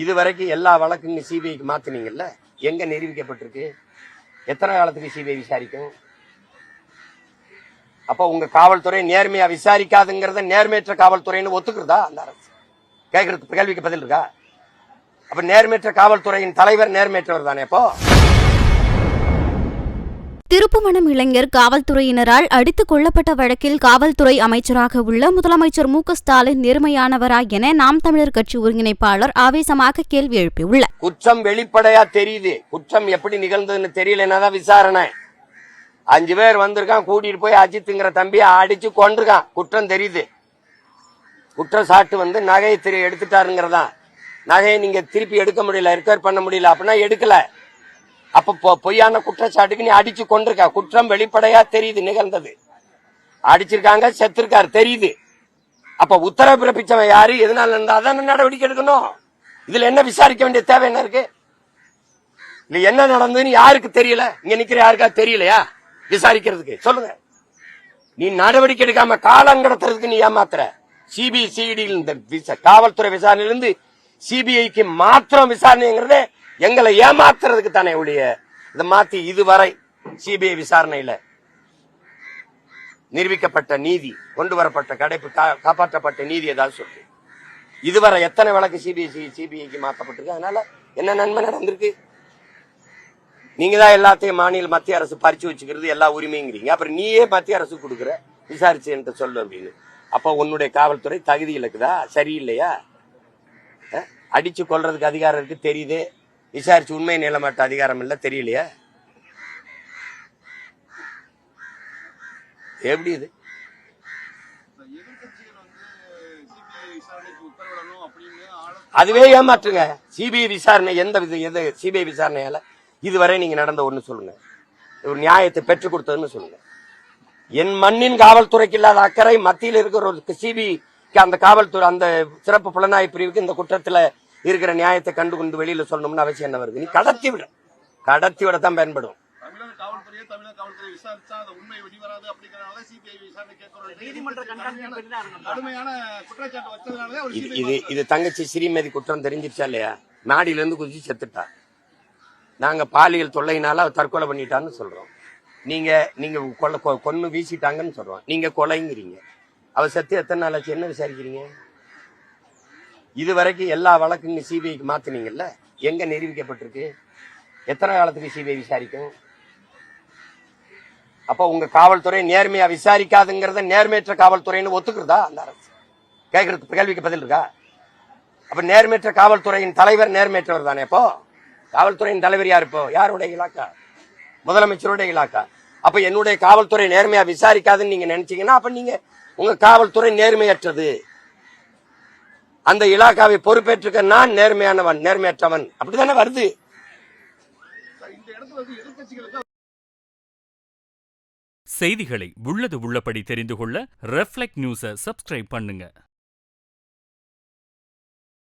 இதுவரைக்கும் எல்லா வழக்குங்க சிபிஐக்கு மாத்தினீங்கல்ல, எங்க நிரூபிக்கப்பட்டிருக்கு? எத்தனை காலத்துக்கு சிபிஐ விசாரிக்கும்? அப்ப உங்க காவல்துறை நேர்மையா விசாரிக்காதுங்கிறத நேர்மையற்ற காவல்துறைன்னு ஒத்துக்கிறதா அந்த அரசு? கேட்கறதுக்கு கேள்விக்கு பதில் இருக்கா? அப்ப நேர்மையற்ற காவல்துறையின் தலைவர் நேர்மையற்றவர் தானே? அப்போ திருப்புவனம் இளைஞர் காவல்துறையினரால் அடித்துக் கொல்லப்பட்ட வழக்கில் காவல்துறை அமைச்சராக உள்ள முதலமைச்சர் மு.க.ஸ்டாலின் நேர்மையானவரா என நாம் தமிழர் கட்சி ஒருங்கிணைப்பாளர் ஆவேசமாக கேள்வி எழுப்பியுள்ளார். குற்றம் வெளிப்படையா தெரியுது, குற்றம் எப்படி நிகழ்ந்ததுன்னு தெரியலன்னாதான் விசாரணை. 5 பேர் வந்திருக்கான், கூட்டிட்டு போய் அஜித்துங்கிற தம்பியை அடிச்சு கொண்டிருக்கான், குற்றம் தெரியுது. குற்றச்சாட்டு நகையை எடுத்துட்டாருங்கிறதா. நகையை நீங்க திருப்பி எடுக்க முடியல, ரிகவர் பண்ண முடியல அப்படின்னா எடுக்கல. அப்ப பொய்யான குற்றச்சாட்டுக்கு நீ அடிச்சு கொண்டிருக்க, குற்றம் வெளிப்படையா தெரியுது நிகழ்ந்தது. அடிச்சிருக்காங்க, செத்துருக்காரு தெரியுது. அப்ப உத்தரவு பிறப்பிச்சவன் யாரு, எதனால இருந்தாதான் நடவடிக்கை எடுக்கணும். இதுல என்ன விசாரிக்க வேண்டிய தேவை என்ன இருக்கு? இல்ல என்ன நடந்ததுன்னு யாருக்கு தெரியல? இங்க நிக்கிற யாருக்கா தெரியலையா விசாரிக்கிறதுக்கு? சொல்லுங்க. நீ நடவடிக்கை எடுக்காம காலம் கடத்துறதுக்கு நீ ஏமாத்துற. சிபிசிஐடி காவல்துறை விசாரணையிலிருந்து சிபிஐக்கு மாத்திரம் விசாரணைங்கிறதே எங்களை ஏமாத்துறதுக்கு தானே ஒழிய இதை மாத்தி இதுவரை சிபிஐ விசாரணையில நிரூபிக்கப்பட்ட நீதி, கொண்டு வரப்பட்ட காப்பாற்றப்பட்ட நீதி ஏதாவது சொல்லு. இதுவரை எத்தனை வழக்கு சிபிஐக்கு மாற்றப்பட்டிருக்கு? அதனால என்ன நன்மை நடந்திருக்கு? நீங்க தான் எல்லாத்தையும் மத்திய அரசு பறிச்சு வச்சுக்கிறது எல்லா உரிமைங்கிறீங்க. அப்புறம் நீயே மத்திய அரசு கொடுக்குற விசாரிச்சு என்று சொல்லு அப்படின்னு. அப்ப உன்னுடைய காவல்துறை தகுதி இருக்குதா, சரியில்லையா? அடிச்சு கொள்றதுக்கு அதிகாரம் இருக்கு தெரியுது, விசாரிச்சு உண்மை நிலமாட்ட அதிகாரம் இல்ல தெரியலையா? எப்படி இது? அதுவே ஏமாற்றுங்க. சிபிஐ விசாரணை எது சிபிஐ விசாரணையால இதுவரை நீங்க நடந்த ஒண்ணு சொல்லுங்க, ஒரு நியாயத்தை பெற்றுக் கொடுத்ததுன்னு சொல்லுங்க. என் மண்ணின் காவல்துறைக்கு இல்லாத அக்கறை மத்தியில் இருக்கிற ஒரு சிபிஐக்கு, அந்த காவல்துறை அந்த சிறப்பு புலனாய்வு பிரிவுக்கு இந்த குற்றத்துல இருக்கிற நியாயத்தை கண்டு கொண்டு வெளியில சொல்லணும்னு அவசியம் என்ன வருது? நீ கடத்தி விடத்தான் பயன்படும். இது தங்கச்சி ஸ்ரீமதி குற்றம் தெரிஞ்சிருச்சா இல்லையா? நாடியில இருந்து குதிச்சு செத்துட்டா. நாங்க பாலியல் தொல்லையினால தற்கொலை பண்ணிட்டான்னு சொல்றோம். நீங்க கொன்னு வீசிட்டாங்கன்னு சொல்றோம். நீங்க கொலைங்கிறீங்க. அவ செத்து எத்தனை நாள் ஆச்சு? என்ன விசாரிக்கிறீங்க? இதுவரைக்கும் எல்லா வழக்குங்க சிபிஐக்கு மாத்தினீங்கல்ல, எங்க நிரூபிக்கப்பட்டிருக்கு? எத்தனை காலத்துக்கு சிபிஐ விசாரிக்கும்? அப்ப உங்க காவல்துறை நேர்மையா விசாரிக்காதுங்கிறத நேர்மையற்ற காவல்துறைன்னு ஒத்துக்கிறதா அந்த அரசு? கேட்கறதுக்கு கேள்விக்கு பதில் இருக்கா? அப்ப நேர்மையற்ற காவல்துறையின் தலைவர் நேர்மையற்றவர் தானே? அப்போ காவல்துறையின் தலைவர் யார்? இப்போ யாருடைய இலாக்கா? முதலமைச்சருடைய இலாக்கா. அப்ப என்னுடைய காவல்துறை நேர்மையா விசாரிக்காதுன்னு நீங்க நினைச்சீங்கன்னா அப்ப நீங்க உங்க காவல்துறை நேர்மையற்றது. அந்த இலாக்காவை பொறுப்பேற்றுக்க நான் நேர்மையானவன், நேர்மையற்றவன், அப்படித்தானே வருது. செய்திகளை உள்ளது உள்ளபடி தெரிந்து கொள்ள ரெஃப்ளெக்ட் நியூஸை சப்ஸ்கிரைப் பண்ணுங்க.